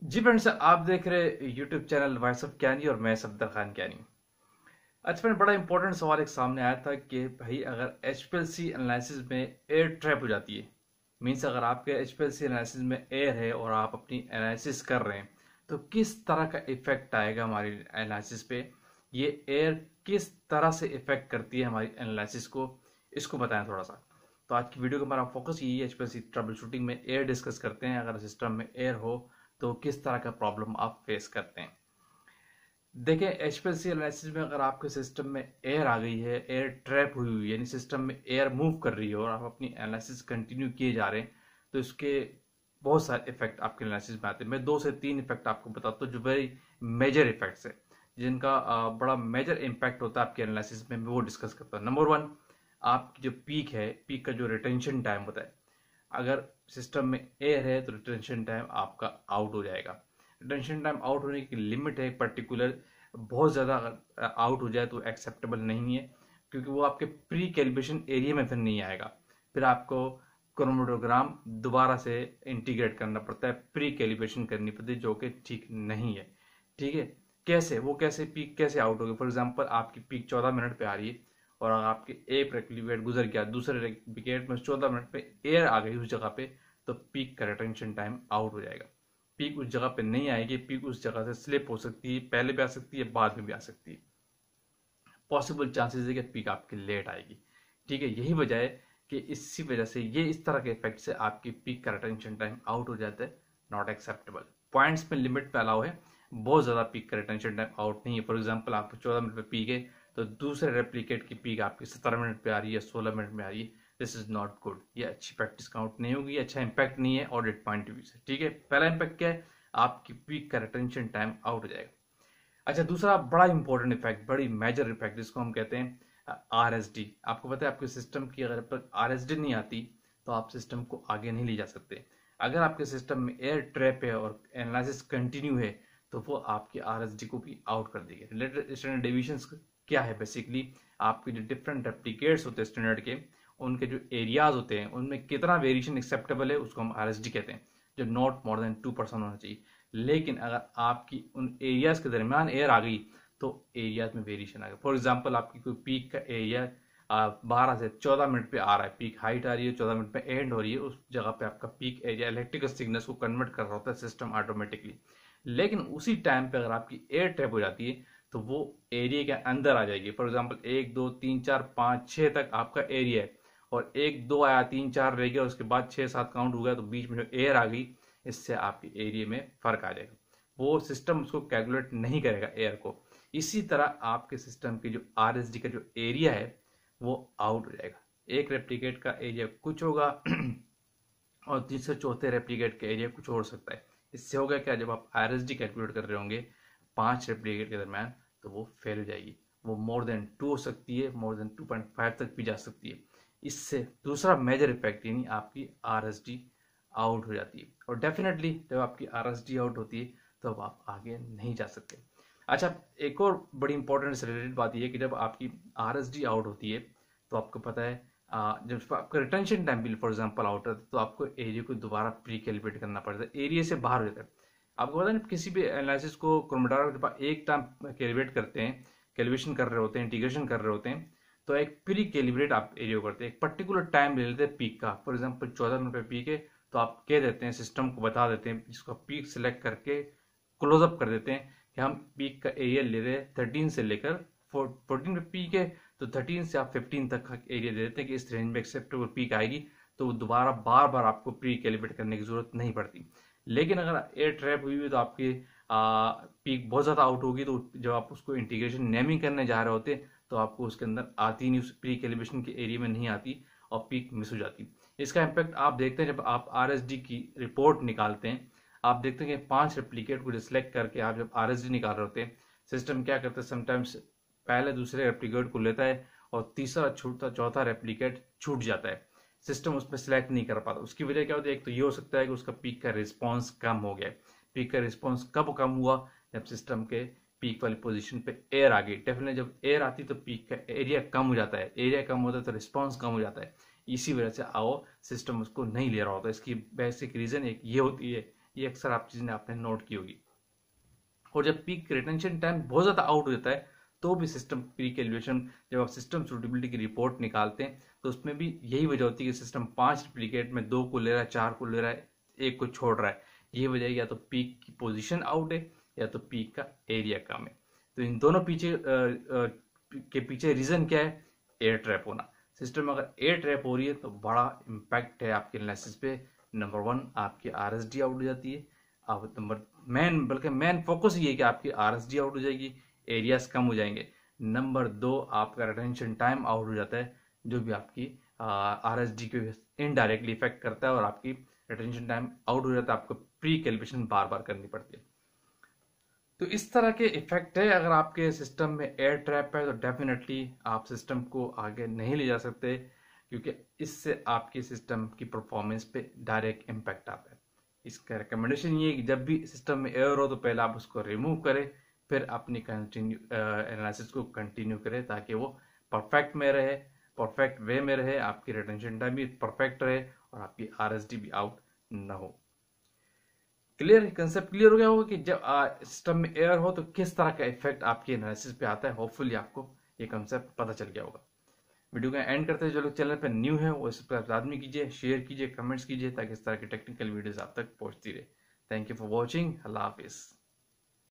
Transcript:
जी friends, आप देख रहे यूट्यूब चैनल वॉइस ऑफ ज्ञानी और मैं सफदर खान ज्ञानी। आज फ्रेंड बड़ा इंपॉर्टेंट सवाल एक सामने आया था कि भाई अगर एचपीएलसी एनालिसिस में एयर ट्रैप हो जाती है, मीन्स अगर आपके एचपीएलसी एनालिसिस में एयर है और आप अपनी एनालिसिस कर रहे हैं तो किस तरह का इफेक्ट आएगा हमारी एनालिसिस पे। ये एयर किस तरह से इफेक्ट करती है हमारी एनालिसिस को, इसको बताएं थोड़ा सा। तो आज की वीडियो का हमारा फोकस यही है, एचपीएलसी ट्रबल शूटिंग में एयर डिस्कस करते हैं। अगर सिस्टम में एयर हो तो किस तरह का प्रॉब्लम आप फेस करते हैं। देखें, एचपीएलसी एनालिसिस में अगर आपके सिस्टम में एयर आ गई है, एयर ट्रैप हुई हुई है, यानी सिस्टम में एयर मूव कर रही है और आप अपनी एनालिसिस कंटिन्यू किए जा रहे हैं, तो इसके बहुत सारे इफेक्ट आपके एनालिसिस में आते हैं। मैं 2 से 3 इफेक्ट आपको बताता हूँ जो वेरी मेजर इफेक्ट्स है, जिनका बड़ा मेजर इम्पैक्ट होता है आपके एनालिसिस में। मैं वो डिस्कस करता हूँ। नंबर 1, आपकी जो पीक है, पीक का जो रिटेंशन टाइम होता है। अगर सिस्टम में एयर है तो रिटेंशन टाइम आपका आउट हो जाएगा। रिटेंशन टाइम आउट होने की लिमिट है पर्टिकुलर। बहुत ज़्यादा अगर आउट हो जाए तो एक्सेप्टेबल नहीं है, क्योंकि वो आपके प्री कैलिब्रेशन एरिया में फिर नहीं आएगा। फिर आपको क्रोमोटोग्राम दोबारा से इंटीग्रेट करना पड़ता है, प्री कैलिब्रेशन करनी पड़ती है, जो कि ठीक नहीं है। ठीक है, कैसे वो कैसे पीक कैसे आउट होगी। फॉर एग्जांपल, आपकी पीक 14 मिनट पे आ रही है और अगर आपके एक विकेट गुजर गया, दूसरे विकेट में 14 मिनट पे एयर आ गई उस जगह पे, तो पीक का रिटेंशन टाइम आउट हो जाएगा। पीक उस जगह पे नहीं आएगी, पीक उस जगह से स्लिप हो सकती है, पहले भी आ सकती है, बाद में भी आ सकती है। पॉसिबल चांसेस है कि पीक आपकी लेट आएगी। ठीक है, यही वजह है कि इसी वजह से ये इस तरह के इफेक्ट से आपकी पीक का रिटेंशन टाइम आउट हो जाता है। Not acceptable. पॉइंट्स में लिमिट पे अलाउ है, बहुत ज़्यादा पीक का रिटेंशन टाइम आउट नहीं है। फॉर एग्जाम्पल, आपको 14 मिनट पे पीक है तो दूसरे रेप्लिकेट की पीक आपकी 17 मिनट पे आ रही है, 16 मिनट में आ रही है। This is not good. ये अच्छी प्रैक्टिस काउंट नहीं होगी, अच्छा इंपैक्ट नहीं है ऑडिट पॉइंट ऑफ व्यू से। ठीक है, पहला इंपैक्ट क्या है, आपकी पीक का रिटेंशन टाइम आउट हो जाएगा। अच्छा, दूसरा बड़ा इंपॉर्टेंट इफेक्ट, बड़ी मेजर इफेक्ट, जिसको हम कहते हैं आरएसडी। आपको पता है आपके सिस्टम की अगर पर आरएसडी नहीं आती तो आप सिस्टम को आगे नहीं ले जा सकते। अगर आपके सिस्टम में एयर ट्रैप है और एनालिसिस कंटिन्यू है तो वो आपकी आरएसडी को भी आउट कर देगी। रिलेटेड स्टैंडर्ड डेविएशंस क्या है, बेसिकली आपके जो डिफरेंट रेप्लिकेट्स होते हैं स्टैंडर्ड के, उनके जो एरियाज होते हैं उनमें कितना वेरिएशन एक्सेप्टेबल है, उसको हम आरएसडी कहते हैं, जो नॉट मोर देन 2% होना चाहिए। लेकिन अगर आपकी उन एरियाज के दरमियान एयर आ गई तो एरियाज में वेरिएशन आ गया। फॉर एग्जाम्पल, आपकी कोई पीक का एरिया 12 से 14 मिनट पे आ रहा है, पीक हाइट आ रही है, 14 मिनट पे एंड हो रही है, उस जगह पे आपका पीक एरिया इलेक्ट्रिकल सिग्नल्स को कन्वर्ट कर रहा होता है सिस्टम ऑटोमेटिकली। लेकिन उसी टाइम पे अगर आपकी एयर ट्रैप हो जाती है तो वो एरिया के अंदर आ जाएगी। फॉर एग्जाम्पल, 1 2 3 4 5 6 तक आपका एरिया है और 1 2 आया, 3 4 रह गया, उसके बाद 6 7 काउंट हो गया, तो बीच में जो एयर आ गई, इससे आपके एरिया में फर्क आ जाएगा। वो सिस्टम उसको कैलकुलेट नहीं करेगा एयर को। इसी तरह आपके सिस्टम की जो आरएसडी का जो एरिया है वो आउट हो जाएगा। एक रेप्लिकेट का एरिया कुछ होगा और तीसरे चौथे रेप्लिकेट का एरिया कुछ और सकता है। इससे होगा क्या, जब आप आरएसडी कैलकुलेट कर रहे होंगे 5 रेप्लिकेट के दरम्यान, तो वो फेल हो जाएगी। वो मोर देन 2 हो सकती है, मोर देन 2.5 तक भी जा सकती है। इससे दूसरा मेजर इफेक्ट, यानी आपकी आरएसडी आउट हो जाती है। और डेफिनेटली जब आपकी आरएसडी आउट होती है तो अब आप आगे नहीं जा सकते। अच्छा, एक और बड़ी इंपॉर्टेंट से रिलेटेड बात यह है कि जब आपकी आरएसडी आउट होती है तो आपको पता है, जब आपका रिटेंशन टाइम भी फॉर एग्जांपल आउट है तो आपको एरिया को दोबारा प्री कैलिब्रेट करना पड़ता है, एरिया से बाहर हो जाता है। आपको पता है किसी भी एनालिसिस को क्रोमेटोग्राफ जब आप एक टाइम कैलिब्रेट करते हैं, कैलिब्रेशन कर रहे होते हैं, इंटीग्रेशन कर रहे होते हैं, तो एक प्री कैलिब्रेट आप एरिया करते हैं, एक पर्टिकुलर टाइम ले लेते हैं पीक का। फॉर एग्जांपल 14 मिनट पे पीक है तो आप कह देते हैं, सिस्टम को बता देते हैं, जिसको पीक सेलेक्ट करके क्लोजअप कर देते हैं कि हम पीक का एरिया ले रहे हैं 13 से लेकर 14 पे पीक है तो 13 से आप 15 तक का एरिया दे देते हैं कि इस रेंज में एक्सेप्टेबल पीक आएगी, तो दोबारा बार बार आपको प्री कैलिब्रेट करने की जरूरत नहीं पड़ती। लेकिन अगर एयर ट्रैप हुई तो आपकी पीक बहुत ज़्यादा आउट होगी, तो जब आप उसको इंटीग्रेशन नेमिंग करने जा रहे होते तो आपको उसके अंदर आती नहीं, उस प्री कैलिब्रेशन के एरिया में नहीं आती और पीक मिस हो जाती। इसका इम्पैक्ट आप देखते हैं जब आप आरएसडी की रिपोर्ट निकालते हैं। आप देखते हैं कि 5 रेप्लिकेट को सिलेक्ट करके आप जब आरएसडी निकाल रहे होते हैं, सिस्टम क्या करता है, समटाइम्स पहले दूसरे रेप्लिकेट को लेता है और तीसरा छूटता चौथा रेप्लिकेट छूट जाता है, सिस्टम उसमें सेलेक्ट नहीं कर पाता। उसकी वजह क्या होती है, एक तो ये हो सकता है कि उसका पीक का रिस्पॉन्स कम हो गया। पीक का रिस्पॉन्स कब कम हुआ, जब सिस्टम के पीक वाली पोजीशन पे एयर आ गई। डेफिनेटली जब एयर आती तो पीक का एरिया कम हो जाता है, एरिया कम होता है तो रिस्पॉन्स कम हो जाता है। इसी वजह से आओ सिस्टम उसको नहीं ले रहा होता। इसकी बेसिक रीजन एक ये होती है ये अक्सर आप चीज़ें आपने नोट की होगी। और जब पीक रिटेंशन टाइम बहुत ज़्यादा आउट हो जाता है तो भी सिस्टम पीक एलिवेशन, जब आप सिस्टम सूटेबिलिटी की रिपोर्ट निकालते हैं तो उसमें भी यही वजह होती है कि सिस्टम 5 रिप्लिकेट में 2 को ले रहा है, 4 को ले रहा है, 1 को छोड़ रहा है। ये वजह है या तो पीक की पोजीशन आउट है या तो पीक का एरिया कम है। तो इन दोनों के पीछे रीज़न क्या है? एयर ट्रैप होना। सिस्टम में अगर एयर ट्रैप हो रही है तो बड़ा इम्पैक्ट है आपके एनालिसिस पे। नंबर 1 आपकी RSD आउट हो जाती है। अब नंबर बल्कि मेन फोकस ये है कि आपकी RSD आउट हो जाएगी, एरियाज कम हो जाएंगे। नंबर 2 आपका रिटेंशन टाइम आउट हो जाता है, जो भी आपकी RSD को इनडायरेक्टली इफेक्ट करता है और आपकी रिटेंशन टाइम आउट हो जाता है, आपको प्री कैलिब्रेशन बार बार करनी पड़ती है। तो इस तरह के इफेक्ट है। अगर आपके सिस्टम में एयर ट्रैप है तो डेफिनेटली आप सिस्टम को आगे नहीं ले जा सकते, क्योंकि इससे आपके सिस्टम की परफॉर्मेंस पे डायरेक्ट इम्पैक्ट आता है। इसका रिकमेंडेशन ये है कि जब भी सिस्टम में एयर हो तो पहले आप उसको रिमूव करें, फिर अपनी कंटिन्यू एनालिसिस को कंटिन्यू करें, ताकि वो परफेक्ट में रहे, परफेक्ट वे में रहे, आपकी रिटेंशन टाइम भी परफेक्ट रहे और आपकी RSD भी आउट ना हो। क्लियर कंसेप्ट क्लियर हो गया होगा कि जब सिस्टम में एयर हो तो किस तरह का इफेक्ट आपके एनालिसिस पे आता है। होपफुली आपको ये कंसेप्ट पता चल गया होगा। वीडियो का एंड करते हैं। जो लोग चैनल पर न्यू है वो सब्सक्राइब लाजमी कीजिए, शेयर कीजिए, कमेंट्स कीजिए, ताकि इस तरह की टेक्निकल वीडियोस आप तक पहुंचती रहे। Thank you for watching. अल्लाह हाफिज़।